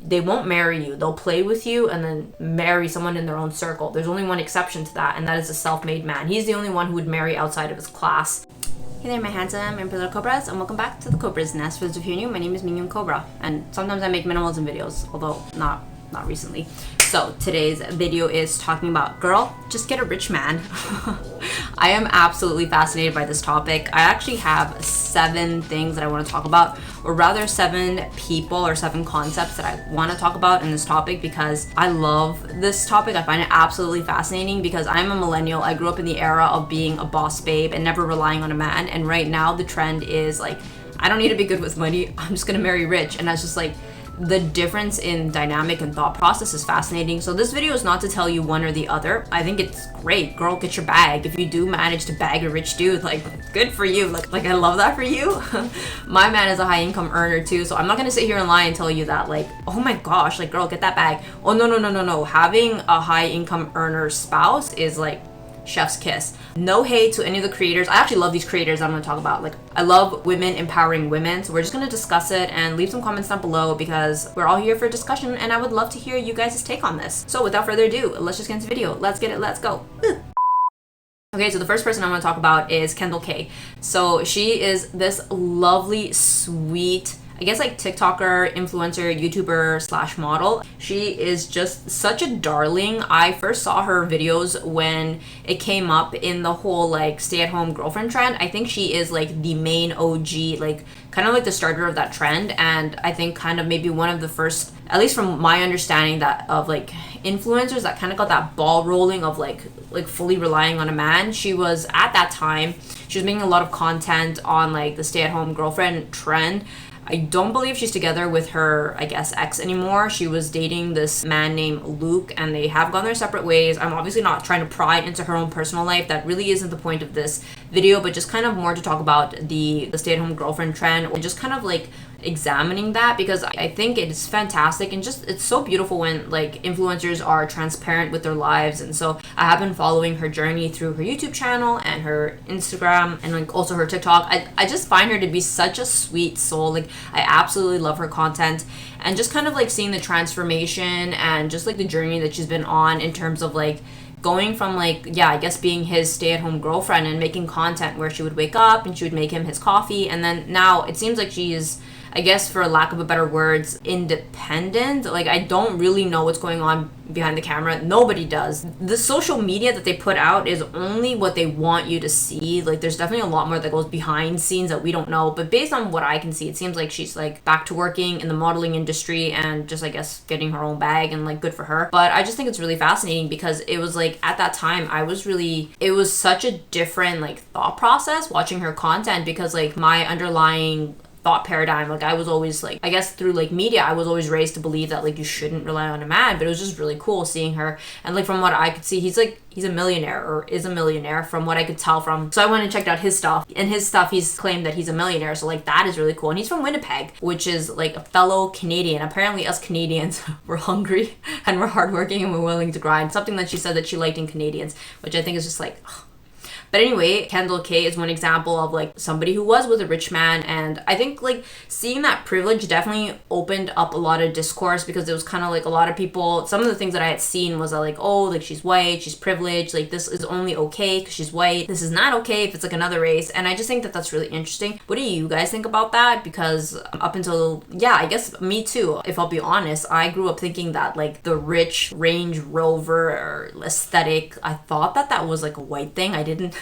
they won't marry you. They'll play with you and then marry someone in their own circle. There's only one exception to that, and that is a self-made man. He's the only one who would marry outside of his class. Hey there, my handsome and pretty little Cobras, and welcome back to the Cobra's Nest. For those of you new, my name is Mignon Cobra, and sometimes I make minimalism videos, although not recently. So today's video is talking about, girl, just get a rich man. I am absolutely fascinated by this topic. I actually have 7 things that I want to talk about, or rather 7 people or 7 concepts that I want to talk about in this topic, because I love this topic. I find it absolutely fascinating because I'm a millennial. I grew up in the era of being a boss babe and never relying on a man, and right now the trend is like, I don't need to be good with money, I'm just gonna marry rich. And that's just like, the difference in dynamic and thought process is fascinating. So this video is not to tell you one or the other. I think it's great, girl, get your bag. If you do manage to bag a rich dude, like, good for you. Like I love that for you. My man is a high income earner too, so I'm not gonna sit here and lie and tell you that, like, oh my gosh, like, girl, get that bag. Oh no. Having a high income earner spouse is like chef's kiss. No hate to any of the creators. I actually love these creators I'm going to talk about. Like, I love women empowering women, so we're just going to discuss it and leave some comments down below because we're all here for a discussion and I would love to hear you guys' take on this. So without further ado, let's just get into the video. Let's get it, let's go. Okay, so the first person I want to talk about is Kendel Kay. So she is this lovely, sweet, I guess like TikToker, influencer, YouTuber / model. She is just such a darling. I first saw her videos when it came up in the whole like stay-at-home girlfriend trend. I think she is like the main OG, like kind of like the starter of that trend, and I think kind of maybe one of the first, at least from my understanding, that of like influencers that kind of got that ball rolling of like fully relying on a man. She was at that time, she was making a lot of content on like the stay-at-home girlfriend trend. I don't believe she's together with her, I guess, ex anymore. She was dating this man named Luke, and they have gone their separate ways. I'm obviously not trying to pry into her own personal life. That really isn't the point of this video, but just kind of more to talk about the stay-at-home girlfriend trend, or just kind of like examining that, because I think it's fantastic and just it's so beautiful when like influencers are transparent with their lives. And so I have been following her journey through her YouTube channel and her Instagram and like also her TikTok. I just find her to be such a sweet soul. Like, I absolutely love her content, and just kind of like seeing the transformation and just like the journey that she's been on in terms of like going from like, yeah, I guess being his stay-at-home girlfriend and making content where she would wake up and she would make him his coffee, and then now it seems like she is, I guess for lack of a better words, independent. Like, I don't really know what's going on behind the camera. Nobody does. The social media that they put out is only what they want you to see. Like, there's definitely a lot more that goes behind scenes that we don't know, but based on what I can see, it seems like she's like back to working in the modeling industry and just, I guess, getting her own bag, and like good for her. But I just think it's really fascinating because it was like at that time it was such a different like thought process watching her content, because like my underlying thought paradigm, like I was always like, I guess through like media, I was always raised to believe that like you shouldn't rely on a man. But it was just really cool seeing her, and like from what I could see, he's a millionaire, or is a millionaire from what I could tell from. So I went and checked out his stuff, and his stuff, he's claimed that he's a millionaire, so like that is really cool. And he's from Winnipeg, which is like a fellow Canadian. Apparently us Canadians were hungry and we're hardworking and we're willing to grind, something that she said that she liked in Canadians, which I think is just like, ugh. But anyway, Kendel Kay is one example of like somebody who was with a rich man, and I think like seeing that privilege definitely opened up a lot of discourse, because it was kind of like a lot of people, some of the things that I had seen was like, oh, like she's white, she's privileged, like this is only okay because she's white, this is not okay if it's like another race. And I just think that that's really interesting. What do you guys think about that? Because up until, yeah, I guess me too, if I'll be honest, I grew up thinking that like the rich Range Rover aesthetic, I thought that was like a white thing. I didn't.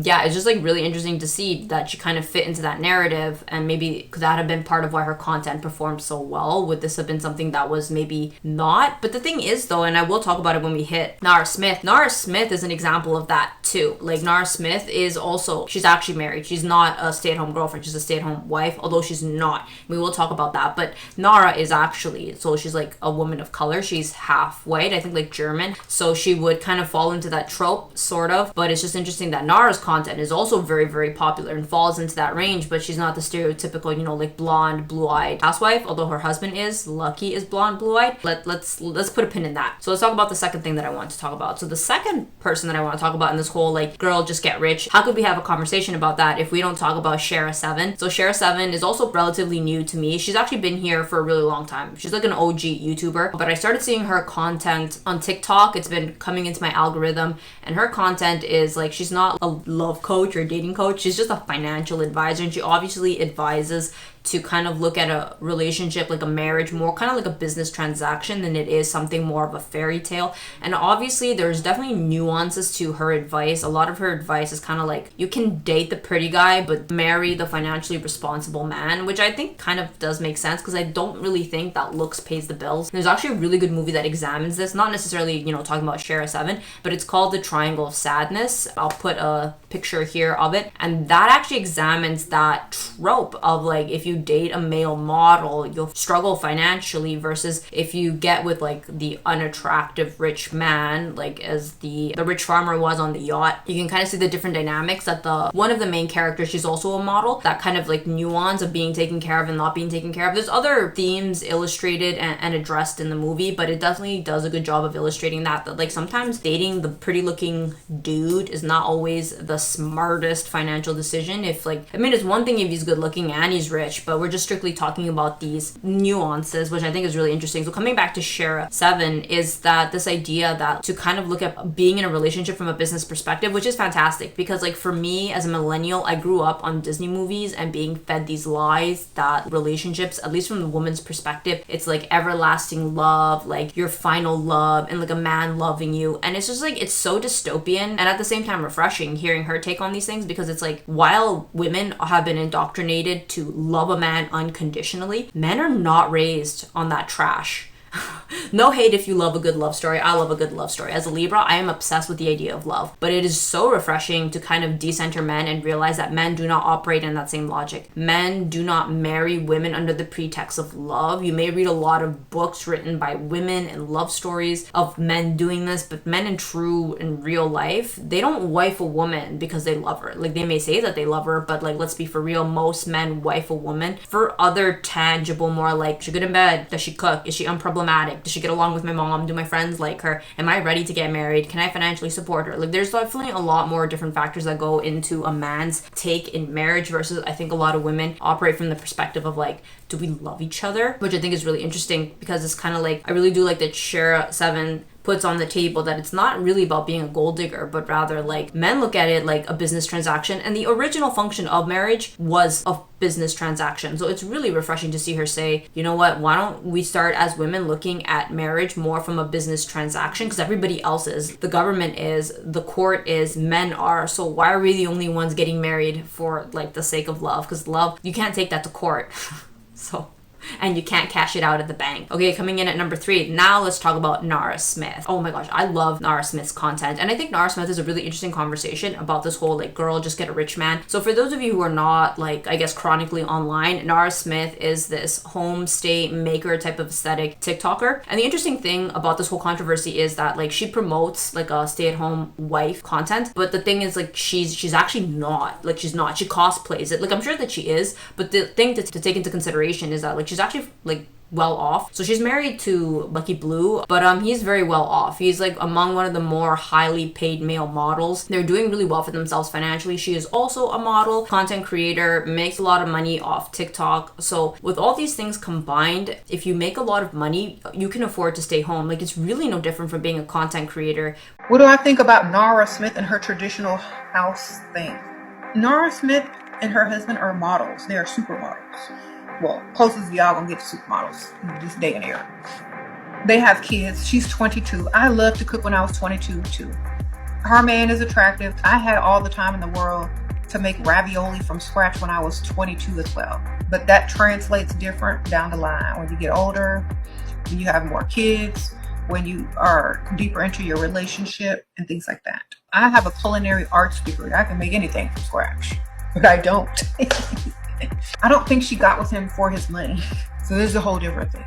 Yeah, it's just like really interesting to see that she kind of fit into that narrative, and maybe could that have been part of why her content performed so well? Would this have been something that was maybe not? But the thing is though, and I will talk about it when we hit Nara Smith. Nara Smith is an example of that too. Like Nara Smith is also, she's actually married. She's not a stay-at-home girlfriend, she's a stay-at-home wife, although she's not. We will talk about that. But Nara is actually, so she's like a woman of color. She's half white, I think like German. So she would kind of fall into that trope, sort of. But it's just interesting that Nara's content is also very, very popular and falls into that range, but she's not the stereotypical, you know, like blonde, blue-eyed housewife, although her husband is. Lucky is blonde, blue-eyed. Let's put a pin in that. So let's talk about the second thing that I want to talk about. So the second person that I want to talk about in this whole like girl just get rich, how could we have a conversation about that if we don't talk about Shera 7? So Shera 7 is also relatively new to me. She's actually been here for a really long time. She's like an OG YouTuber, but I started seeing her content on TikTok. It's been coming into my algorithm, and her content is like, she's not a love coach or dating coach. She's just a financial advisor, and she obviously advises to kind of look at a relationship, like a marriage, more kind of like a business transaction than it is something more of a fairy tale. And obviously there's definitely nuances to her advice. A lot of her advice is kind of like, you can date the pretty guy but marry the financially responsible man, which I think kind of does make sense, because I don't really think that looks pays the bills. There's actually a really good movie that examines this, not necessarily, you know, talking about Shera 7, but it's called The Triangle of Sadness. I'll put a picture here of it, and that actually examines that trope of like, if you date a male model, you'll struggle financially, versus if you get with like the unattractive rich man, like as the rich farmer was on the yacht. You can kind of see the different dynamics that the one of the main characters, she's also a model, that kind of like nuance of being taken care of and not being taken care of. There's other themes illustrated and addressed in the movie, but it definitely does a good job of illustrating that like sometimes dating the pretty looking dude is not always the smartest financial decision. If like, I mean, it's one thing if he's good looking and he's rich, but we're just strictly talking about these nuances, which I think is really interesting. So coming back to Shera 7, is that this idea that to kind of look at being in a relationship from a business perspective, which is fantastic, because like for me as a millennial, I grew up on Disney movies and being fed these lies that relationships, at least from the woman's perspective, it's like everlasting love, like your final love, and like a man loving you. And it's just like, it's so dystopian, and at the same time refreshing hearing her take on these things, because it's like, while women have been indoctrinated to love a man unconditionally, men are not raised on that trash. No hate if you love a good love story. I love a good love story. As a Libra, I am obsessed with the idea of love. But it is so refreshing to kind of decenter men and realize that men do not operate in that same logic. Men do not marry women under the pretext of love. You may read a lot of books written by women and love stories of men doing this, but men in real life, they don't wife a woman because they love her. Like, they may say that they love her, but like, let's be for real, most men wife a woman for other tangible, more like, is she good in bed? Does she cook? Is she unproblematic? Does she get along with my mom? Do my friends like her? Am I ready to get married? Can I financially support her? Like, there's definitely a lot more different factors that go into a man's take in marriage, versus I think a lot of women operate from the perspective of like, do we love each other? Which I think is really interesting, because it's kind of like, I really do like that Shera 7 puts on the table that it's not really about being a gold digger, but rather like men look at it like a business transaction, and the original function of marriage was a business transaction. So it's really refreshing to see her say, you know what, why don't we start as women looking at marriage more from a business transaction, because everybody else is, the government is, the court is, men are, so why are we the only ones getting married for like the sake of love? Because love, you can't take that to court. So, and you can't cash it out at the bank. Okay, coming in at number 3, now let's talk about Nara Smith. Oh my gosh, I love Nara Smith's content, and I think Nara Smith is a really interesting conversation about this whole like girl just get a rich man. So for those of you who are not like, I guess, chronically online, Nara Smith is this homestay maker type of aesthetic TikToker, and the interesting thing about this whole controversy is that like she promotes like a stay-at-home wife content, but the thing is like she's actually not, like she's not, she cosplays it. Like, I'm sure that she is, but the thing to take into consideration is that like she's actually like well off. So she's married to Lucky Blue, but he's very well off. He's like among one of the more highly paid male models. They're doing really well for themselves financially. She is also a model, content creator, makes a lot of money off TikTok. So with all these things combined, if you make a lot of money, you can afford to stay home. Like, it's really no different from being a content creator. What do I think about Nara Smith and her traditional house thing? Nara Smith and her husband are models. They are supermodels. Well, closest y'all gonna get to supermodels in this day and era. They have kids. She's 22. I loved to cook when I was 22 too. Her man is attractive. I had all the time in the world to make ravioli from scratch when I was 22 as well. But that translates different down the line. When you get older, when you have more kids, when you are deeper into your relationship and things like that. I have a culinary arts degree. I can make anything from scratch, but I don't. I don't think she got with him for his money. So this is a whole different thing.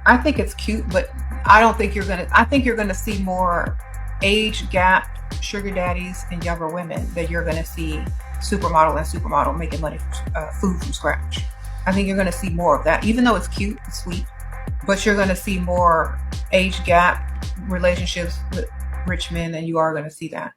I think it's cute, but I don't think I think you're gonna see more age gap sugar daddies and younger women that you're going to see supermodel and supermodel making money from food from scratch. I think you're going to see more of that, even though it's cute and sweet, but you're going to see more age gap relationships with rich men than you are going to see that.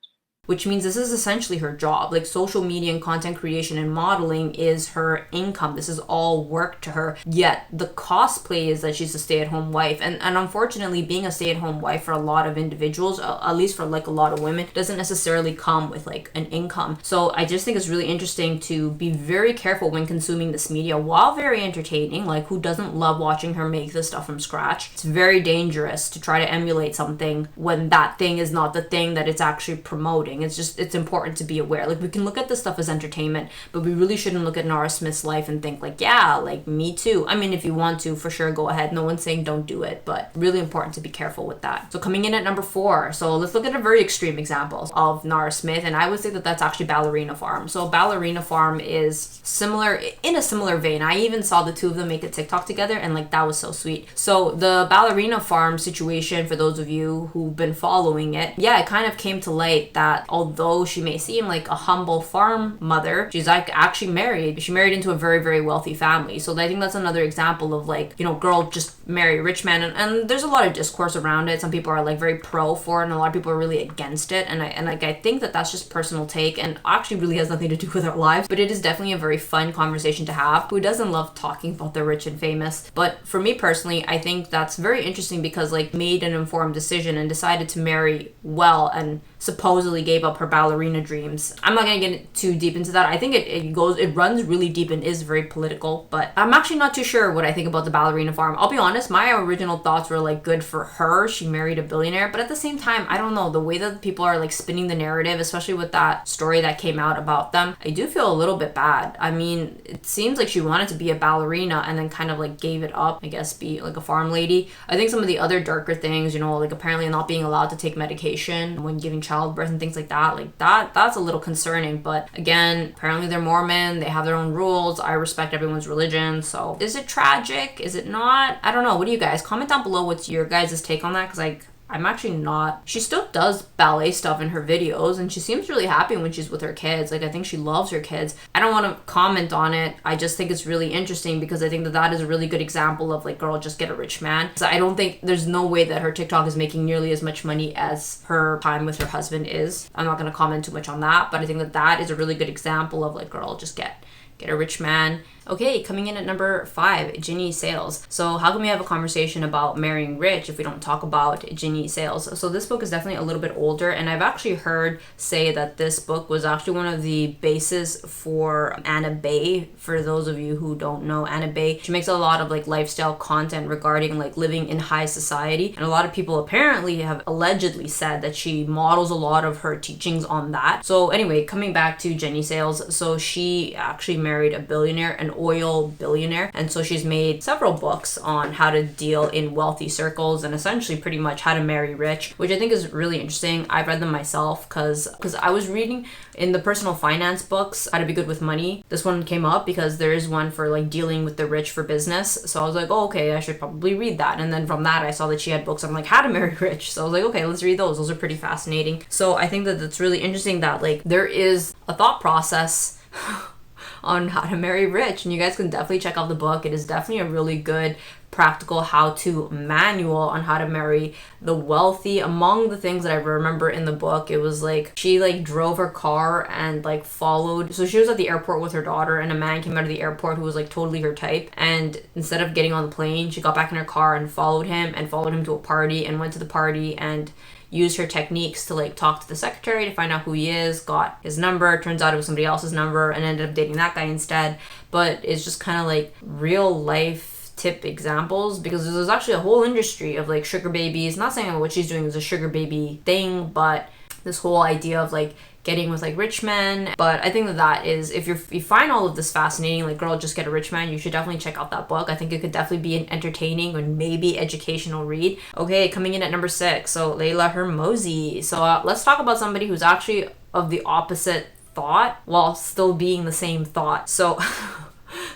Which means this is essentially her job. Like, social media and content creation and modeling is her income. This is all work to her. Yet the cosplay is that she's a stay-at-home wife. And unfortunately, being a stay-at-home wife for a lot of individuals, at least for like a lot of women, doesn't necessarily come with like an income. So I just think it's really interesting to be very careful when consuming this media. While very entertaining, like, who doesn't love watching her make this stuff from scratch? It's very dangerous to try to emulate something when that thing is not the thing that it's actually promoting. It's important to be aware. Like, we can look at this stuff as entertainment, but we really shouldn't look at Nara Smith's life and think like, yeah, like, me too. I mean, if you want to, for sure, go ahead. No one's saying don't do it, but really important to be careful with that. So coming in at number 4, so let's look at a very extreme example of Nara Smith, and I would say that that's actually Ballerina Farm. So Ballerina Farm is similar, in a similar vein. I even saw the two of them make a TikTok together, and like, that was so sweet. So the Ballerina Farm situation, for those of you who've been following it, yeah, it kind of came to light that although she may seem like a humble farm mother, she's like actually married. She married into a very, very wealthy family. So I think that's another example of like, you know, girl, just marry a rich man. And there's a lot of discourse around it. Some people are like very pro for it, and a lot of people are really against it. And I think that that's just personal take, and actually really has nothing to do with our lives. But it is definitely a very fun conversation to have. Who doesn't love talking about the rich and famous? But for me personally, I think that's very interesting because like, made an informed decision and decided to marry well, and supposedly gave up her ballerina dreams. I'm not gonna get too deep into that. I think it runs really deep and is very political, but I'm actually not too sure what I think about the Ballerina Farm. I'll be honest, my original thoughts were like, good for her, she married a billionaire, but at the same time, I don't know, the way that people are like spinning the narrative, especially with that story that came out about them, I do feel a little bit bad. I mean, it seems like she wanted to be a ballerina and then kind of like gave it up, I guess, be like a farm lady. I think some of the other darker things, you know, like apparently not being allowed to take medication when giving childbirth and things like that's a little concerning. But again, apparently they're Mormon, they have their own rules. I respect everyone's religion. So is it tragic? Is it not? I don't know. What do you guys comment down below? What's your guys' take on that? Because like, I'm actually not. She still does ballet stuff in her videos, and she seems really happy when she's with her kids. Like, I think she loves her kids. I don't want to comment on it. I just think it's really interesting because I think that that is a really good example of like, girl, just get a rich man. So I don't think, there's no way that her TikTok is making nearly as much money as her time with her husband is. I'm not going to comment too much on that, but I think that that is a really good example of like, girl, just get a rich man. Okay, coming in at number 5, Ginie Sayles. So how can we have a conversation about marrying rich if we don't talk about Ginie Sayles? So this book is definitely a little bit older, and I've actually heard say that this book was actually one of the bases for Anna Bay. For those of you who don't know Anna Bay, she makes a lot of like lifestyle content regarding like living in high society, and a lot of people apparently have allegedly said that she models a lot of her teachings on that. So anyway, coming back to Ginie Sayles, so she actually married a billionaire, an oil billionaire, and so she's made several books on how to deal in wealthy circles and essentially pretty much how to marry rich, which I think is really interesting. I've read them myself because I was reading in the personal finance books How to Be Good with Money. This one came up because there is one for like dealing with the rich for business, so I was like, oh, okay, I should probably read that. And then from that I saw that she had books on like how to marry rich, so I was like, okay, let's read those. Those are pretty fascinating. So I think that it's really interesting that like there is a thought process on how to marry rich, and you guys can definitely check out the book. It is definitely a really good practical how-to manual on how to marry the wealthy. Among the things that I remember in the book, it was like she like drove her car and like followed, so she was at the airport with her daughter, and a man came out of the airport who was like totally her type, and instead of getting on the plane, she got back in her car and followed him to a party, and went to the party and used her techniques to like talk to the secretary to find out who he is, got his number, turns out it was somebody else's number, and ended up dating that guy instead. But it's just kind of like real life tip examples, because there's actually a whole industry of like sugar babies. Not saying what she's doing is a sugar baby thing, but this whole idea of like getting with like rich men. But I think that is, if you find all of this fascinating, like girl, just get a rich man, you should definitely check out that book. I think it could definitely be an entertaining and maybe educational read. Okay, coming in at number 6, so Leila Hormozi. So let's talk about somebody who's actually of the opposite thought while still being the same thought. So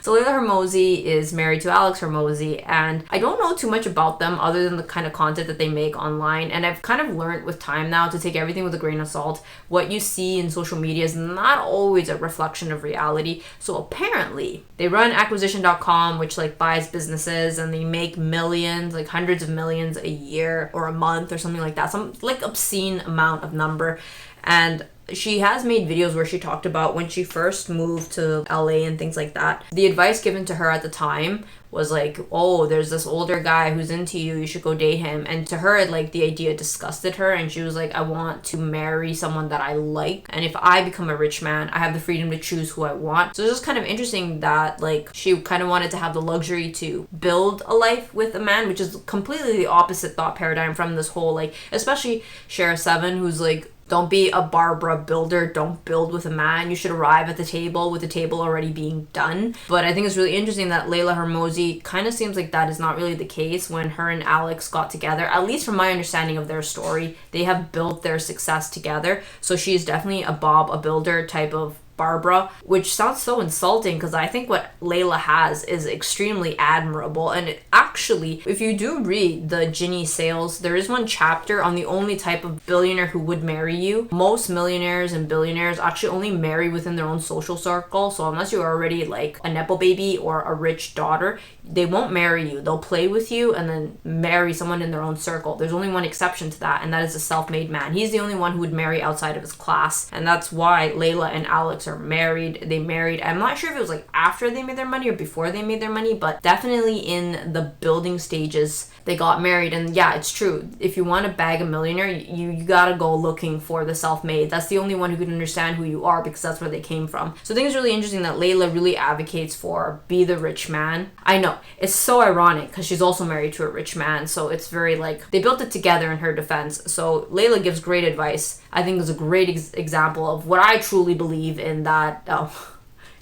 So Leila Hormozi is married to Alex Hormozi, and I don't know too much about them other than the kind of content that they make online. And I've kind of learned with time now to take everything with a grain of salt. What you see in social media is not always a reflection of reality. So apparently they run acquisition.com, which like buys businesses, and they make millions, like hundreds of millions a year or a month or something like that, some like obscene amount of number. And she has made videos where she talked about when she first moved to LA and things like that. The advice given to her at the time was like, oh, there's this older guy who's into you, you should go date him. And to her, like, the idea disgusted her, and she was like, I want to marry someone that I like, and if I become a rich man, I have the freedom to choose who I want. So it's just kind of interesting that like she kind of wanted to have the luxury to build a life with a man, which is completely the opposite thought paradigm from this whole, like, especially Shera 7, who's like, don't be a Barbara builder. Don't build with a man. You should arrive at the table with the table already being done. But I think it's really interesting that Leila Hormozi kind of seems like that is not really the case when her and Alex got together. At least from my understanding of their story, they have built their success together. So she's definitely a Bob, a builder type of Barbara, which sounds so insulting because I think what Leila has is extremely admirable. And actually, if you do read the Ginie Sayles, there is one chapter on the only type of billionaire who would marry you. Most millionaires and billionaires actually only marry within their own social circle. So unless you're already like a nepo baby or a rich daughter, they won't marry you. They'll play with you and then marry someone in their own circle. There's only one exception to that, and that is a self-made man. He's the only one who would marry outside of his class, and that's why Leila and Alex are married. They married, I'm not sure if it was like after they made their money or before they made their money, but definitely in the building stages they got married. And yeah, it's true, if you want to bag a millionaire, you gotta go looking for the self-made. That's the only one who can understand who you are, because that's where they came from. So I think it's really interesting that Leila really advocates for be the rich man. I know it's so ironic because she's also married to a rich man, so it's very like they built it together in her defense. So Leila gives great advice. I think is a great example of what I truly believe in, that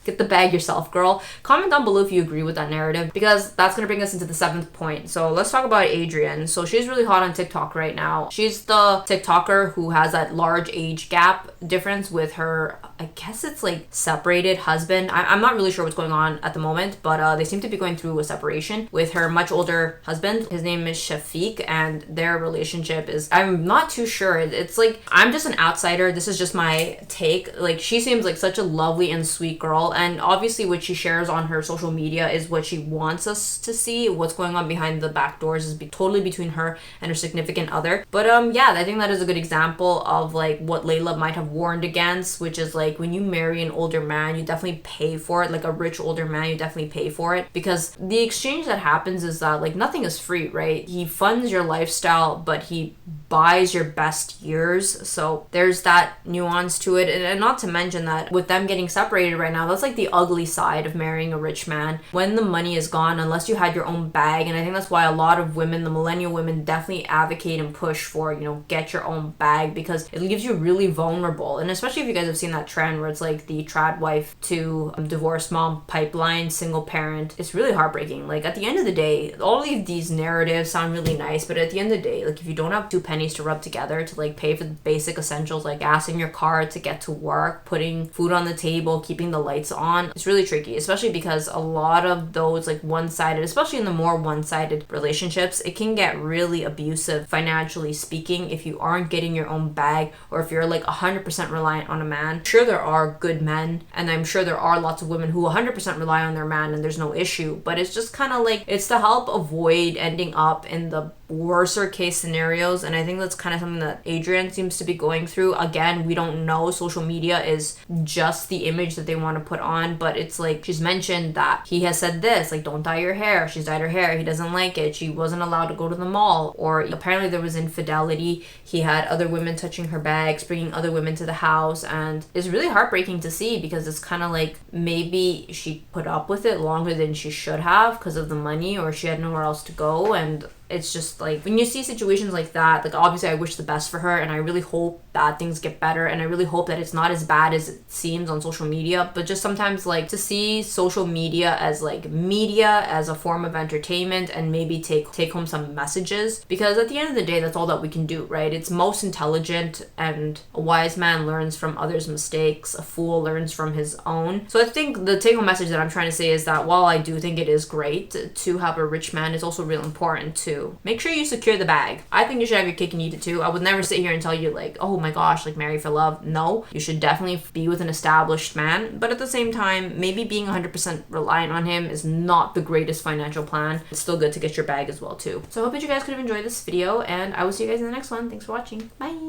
get the bag yourself, girl. Comment down below if you agree with that narrative, because that's going to bring us into the 7th point. So let's talk about Adrienne. So she's really hot on TikTok right now. She's the TikToker who has that large age gap difference with her, I guess it's like separated husband. I'm not really sure what's going on at the moment, but they seem to be going through a separation with her much older husband. His name is Shafiq, and their relationship is, I'm not too sure. It's like, I'm just an outsider. This is just my take. Like, she seems like such a lovely and sweet girl. And obviously what she shares on her social media is what she wants us to see. What's going on behind the back doors is totally between her and her significant other. But yeah, I think that is a good example of like what Leila might have warned against, which is like when you marry an older man, you definitely pay for it. Like a rich older man, you definitely pay for it, because the exchange that happens is that like nothing is free, right? He funds your lifestyle, but he buys your best years. So there's that nuance to it. And not to mention that with them getting separated right now, that's like the ugly side of marrying a rich man. When the money is gone, unless you had your own bag, and I think that's why a lot of women, the millennial women, definitely advocate and push for, you know, get your own bag, because it leaves you really vulnerable. And especially if you guys have seen that trend where it's like the trad wife to divorced mom pipeline, single parent. It's really heartbreaking. Like at the end of the day, all of these narratives sound really nice, but at the end of the day, like if you don't have 2 pennies to rub together to like pay for the basic essentials like gas in your car to get to work, putting food on the table, keeping the lights on, it's really tricky, especially because a lot of those like one-sided, especially in the more one-sided relationships, it can get really abusive financially speaking if you aren't getting your own bag, or if you're like 100% reliant on a man. Sure, there are good men, and I'm sure there are lots of women who 100% rely on their man and there's no issue, but it's just kind of like, it's to help avoid ending up in the worser case scenarios. And I think that's kind of something that Adrienne seems to be going through. Again, we don't know. Social media is just the image that they want to put on, but it's like she's mentioned that he has said this, like, don't dye your hair. She's dyed her hair, he doesn't like it. She wasn't allowed to go to the mall, or apparently there was infidelity. He had other women touching her bags, bringing other women to the house, and it's really heartbreaking to see, because it's kind of like maybe she put up with it longer than she should have because of the money, or she had nowhere else to go. And it's just like when you see situations like that, like obviously I wish the best for her and I really hope that things get better, and I really hope that it's not as bad as it seems on social media. But just sometimes like to see social media as like media, as a form of entertainment, and maybe take home some messages, because at the end of the day that's all that we can do, right? It's most intelligent, and a wise man learns from others' mistakes, a fool learns from his own. So I think the take home message that I'm trying to say is that while I do think it is great to have a rich man, it's also real important to make sure you secure the bag. I think you should have your cake and eat it too. I would never sit here and tell you like, oh my gosh, like marry for love. No, you should definitely be with an established man, but at the same time, maybe being 100% reliant on him is not the greatest financial plan. It's still good to get your bag as well too. So I hope that you guys could have enjoyed this video, and I will see you guys in the next one. Thanks for watching. Bye.